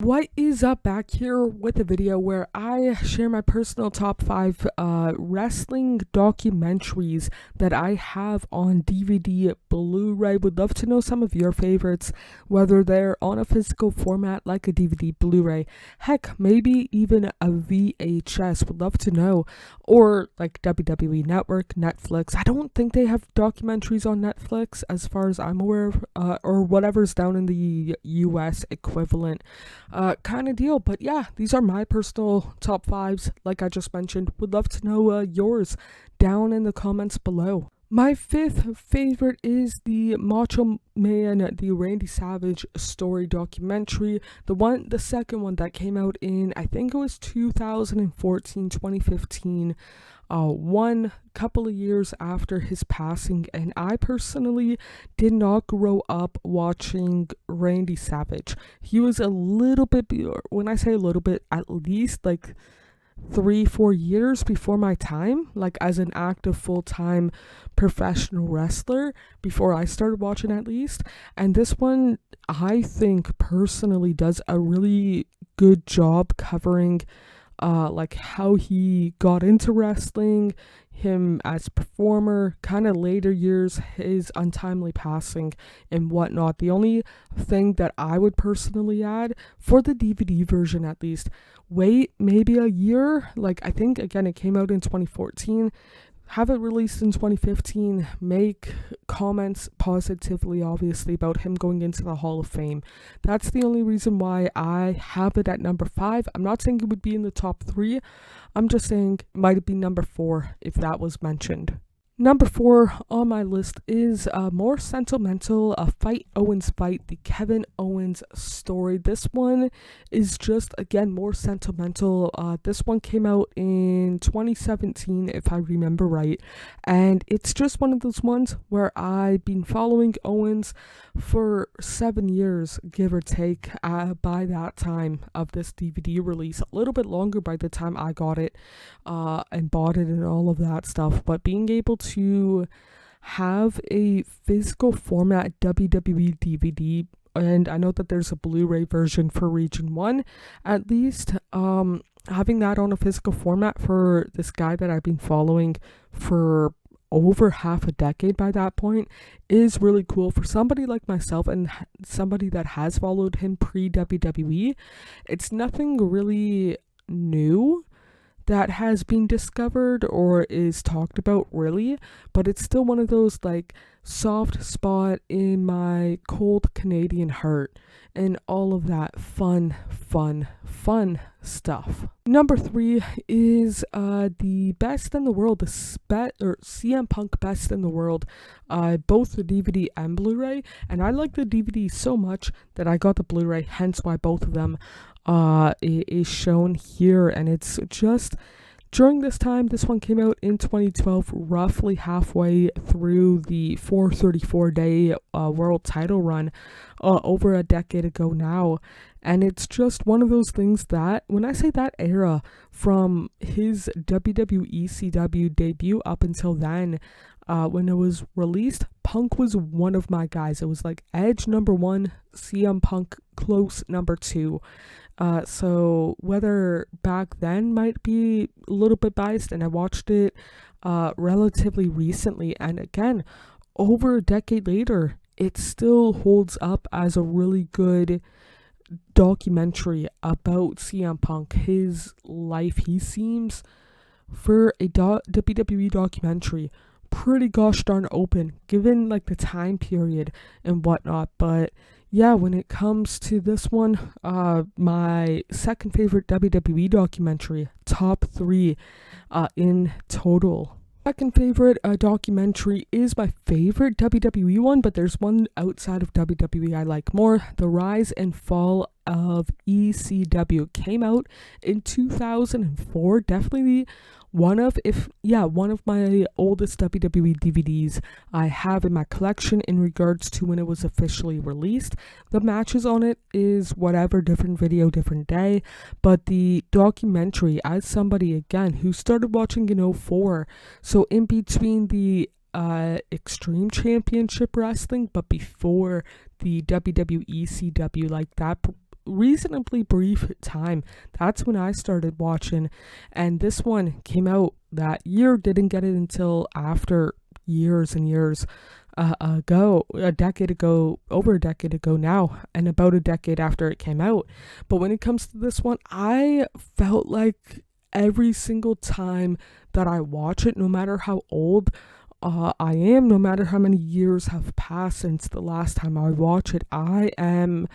What is up? Back here with a video where I share my personal top 5 wrestling documentaries that I have on DVD, Blu-ray. Would love to know some of your favorites, whether they're on a physical format like a DVD, Blu-ray, heck, maybe even a VHS. Would love to know. Or like WWE Network, Netflix. I don't think they have documentaries on Netflix as far as I'm aware of, or whatever's down in the US equivalent kind of deal. But yeah, these are my personal top 5s, like I just mentioned. Would love to know yours down in the comments below. My 5th favorite is the Macho Man, the Randy Savage story documentary. The second one that came out in, I think it was 2014, 2015. One couple of years after his passing, and I personally did not grow up watching Randy Savage. He was a little bit, when I say a little bit, at least like 3-4 years before my time, like as an active full-time professional wrestler, before I started watching at least. And this one, I think personally, does a really good job covering like how he got into wrestling, him as a performer, kind of later years, his untimely passing and whatnot. The only thing that I would personally add, for the DVD version at least, wait maybe a year. Like, I think again it came out in 2014, have it released in 2015, make comments positively, obviously, about him going into the Hall of Fame. That's the only reason why I have it at number 5. I'm not saying it would be in the top 3. I'm just saying it might be number 4 if that was mentioned. Number 4 on my list is more sentimental, a Fight Owens fight, the Kevin Owens story. This one is just, again, more sentimental. This one came out in 2017, if I remember right, and it's just one of those ones where I've been following Owens for 7 years, give or take, by that time of this DVD release. A little bit longer by the time I got it and bought it and all of that stuff, but being able to have a physical format WWE DVD, and I know that there's a Blu-ray version for Region 1 at least, having that on a physical format for this guy that I've been following for over half a decade by that point is really cool for somebody like myself and somebody that has followed him pre-WWE. It's nothing really new that has been discovered or is talked about really, but it's still one of those like soft spot in my cold Canadian heart and all of that fun stuff. Number 3 is the Best in the World, or CM Punk Best in the World, both the DVD and Blu-ray, and I like the DVD so much that I got the Blu-ray, hence why both of them is shown here. And it's just during this time, this one came out in 2012, roughly halfway through the 434-day world title run, over a decade ago now. And it's just one of those things that, when I say that era, from his WWE CW debut up until then, when it was released, Punk was one of my guys. It was like Edge number 1, CM Punk close number 2. So whether back then might be a little bit biased, and I watched it relatively recently, and again, over a decade later, it still holds up as a really good documentary about CM Punk, his life. He seems, for a WWE documentary, pretty gosh darn open, given like the time period and whatnot. But yeah, when it comes to this one, my second favorite WWE documentary, top 3 in total. Second favorite documentary is my favorite WWE one, but there's one outside of WWE I like more. The Rise and Fall of ECW came out in 2004. Definitely one of my oldest WWE DVDs I have in my collection in regards to when it was officially released. The matches on it is whatever, different video, different day, but the documentary, as somebody again who started watching in 04, so in between the Extreme Championship Wrestling, but before the WWE CW, like that reasonably brief time. That's when I started watching, and this one came out that year. Didn't get it until after years and years ago, a decade ago, over a decade ago now, and about a decade after it came out. But when it comes to this one, I felt like every single time that I watch it, no matter how old I am, no matter how many years have passed since the last time I watched it, I am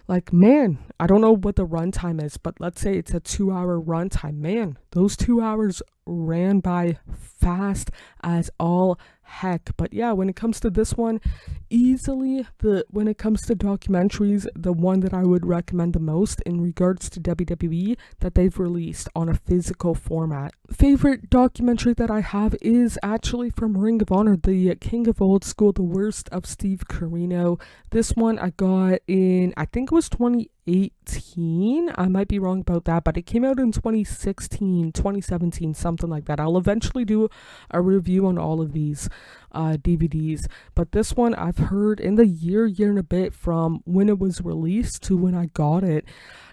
like, man, I don't know what the runtime is, but let's say it's a 2 hour runtime. Man, those 2 hours ran by fast as all heck. But yeah, when it comes to this one, easily when it comes to documentaries, the one that I would recommend the most in regards to WWE that they've released on a physical format. Favorite documentary that I have is actually from Ring of Honor, the King of Old School, the Worst of Steve Corino. This one I got in, I think it was 2018. I might be wrong about that, but it came out in 2016, 2017, something like that. I'll eventually do a review on all of these DVDs, but this one I've heard in the year and a bit from when it was released to when I got it,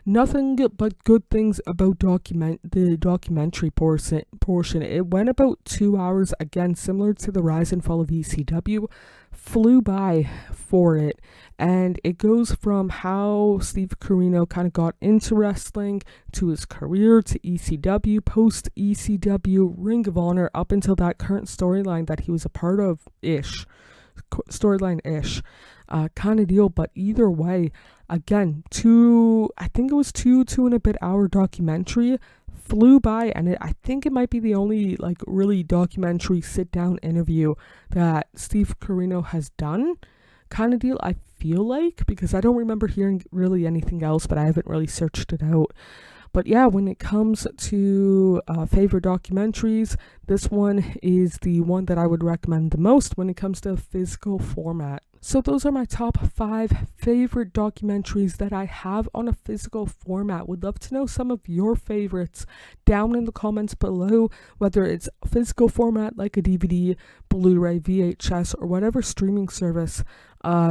nothing but good things about the documentary portion. It went about 2 hours, again similar to the rise and fall of ECW, flew by for it, and it goes from how Steve Corino kind of got into wrestling to his career to ECW, post ECW, Ring of Honor, up until that current storyline that he was a part of ish, kind of deal. But either way, again, I think it was two and a bit hour documentary, flew by, and I think it might be the only like really documentary sit down interview that Steve Corino has done, kind of deal, I feel like, because I don't remember hearing really anything else, but I haven't really searched it out. But yeah, when it comes to favorite documentaries, this one is the one that I would recommend the most when it comes to physical format. So those are my top 5 favorite documentaries that I have on a physical format. Would love to know some of your favorites down in the comments below, whether it's physical format like a DVD, Blu-ray, VHS, or whatever streaming service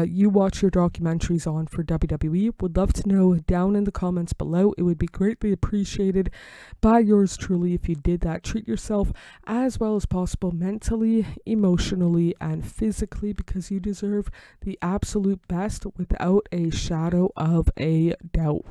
you watch your documentaries on for WWE. Would love to know down in the comments below. It would be greatly appreciated by yours truly if you did that. Treat yourself as well as possible mentally, emotionally, and physically, because you deserve the absolute best without a shadow of a doubt.